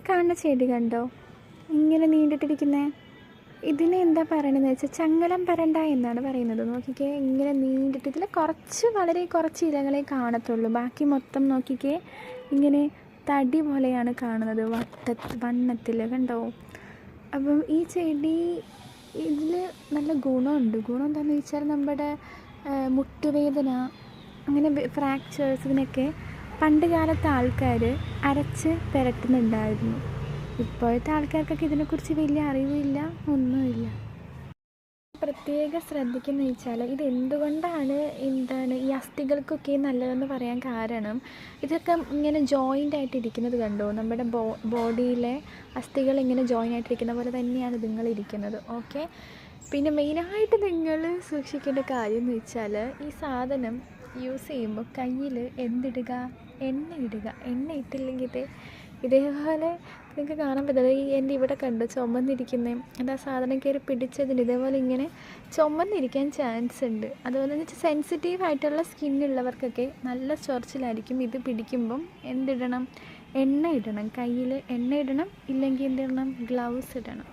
കാണുന്ന ചെടി കണ്ടോ, ഇങ്ങനെ നീണ്ടിട്ടിരിക്കുന്നത്? ഇതിനെ എന്താ പറയണതെന്ന് വെച്ചാൽ ചങ്ങലം പരണ്ട എന്നാണ് പറയുന്നത്. നോക്കിക്കേ, ഇങ്ങനെ നീണ്ടിട്ട് ഇതിൽ വളരെ കുറച്ച് ഇലകളെ കാണത്തുള്ളൂ. ബാക്കി മൊത്തം നോക്കിക്കേ, ഇങ്ങനെ തടി പോലെയാണ് കാണുന്നത്, വണ്ണത്തിൽ കണ്ടോ. അപ്പം ഈ ചെടി ഇതിൽ നല്ല ഗുണമുണ്ട്. ഗുണം എന്താണെന്ന് വെച്ചാൽ നമ്മുടെ മുട്ടുവേദന, അങ്ങനെ ഫ്രാക്ചേഴ്സിനൊക്കെ പണ്ട് കാലത്തെ ആൾക്കാർ അരച്ച് പുരട്ടുന്നുണ്ടായിരുന്നു. ഇപ്പോഴത്തെ ആൾക്കാർക്കൊക്കെ ഇതിനെക്കുറിച്ച് വലിയ അറിവില്ല, ഒന്നുമില്ല. പ്രത്യേകം ശ്രദ്ധിക്കുന്നത് വെച്ചാൽ ഇതെന്തുകൊണ്ടാണ് ഈ അസ്ഥികൾക്കൊക്കെ നല്ലതെന്ന് പറയാൻ കാരണം, ഇതൊക്കെ ഇങ്ങനെ ജോയിൻ്റ് ആയിട്ടിരിക്കുന്നത് കണ്ടോ, നമ്മുടെ ബോഡിയിലെ അസ്ഥികൾ ഇങ്ങനെ ജോയിൻ്റ് ആയിട്ടിരിക്കുന്ന പോലെ തന്നെയാണ് ഇതുങ്ങളിരിക്കുന്നത്. ഓക്കെ, പിന്നെ മെയിനായിട്ട് നിങ്ങൾ സൂക്ഷിക്കേണ്ട കാര്യം എന്ന് വെച്ചാൽ, ഈ സാധനം യൂസ് ചെയ്യുമ്പോൾ കയ്യിൽ എന്തിടുക, എണ്ണ ഇടുക. എണ്ണ ഇട്ടില്ലെങ്കിൽ ഇതേപോലെ നിങ്ങൾക്ക് കാണാൻ പറ്റുന്നത് എൻ്റെ ഇവിടെ കണ്ടു ചുമന്നിരിക്കുന്നത്, അത് സാധനം കയറി പിടിച്ചതിന് ഇതേപോലെ ഇങ്ങനെ ചുമന്നിരിക്കാൻ ചാൻസ് ഉണ്ട്. അതുപോലെ തന്നെ സെൻസിറ്റീവ് ആയിട്ടുള്ള സ്കിന്നുള്ളവർക്കൊക്കെ നല്ല ചൊറിച്ചിലായിരിക്കും ഇത് പിടിക്കുമ്പം. എന്തിടണം? എണ്ണ ഇടണം, കയ്യിൽ എണ്ണ ഇടണം, ഇല്ലെങ്കിൽ എന്തിടണം? ഗ്ലൗസ് ഇടണം.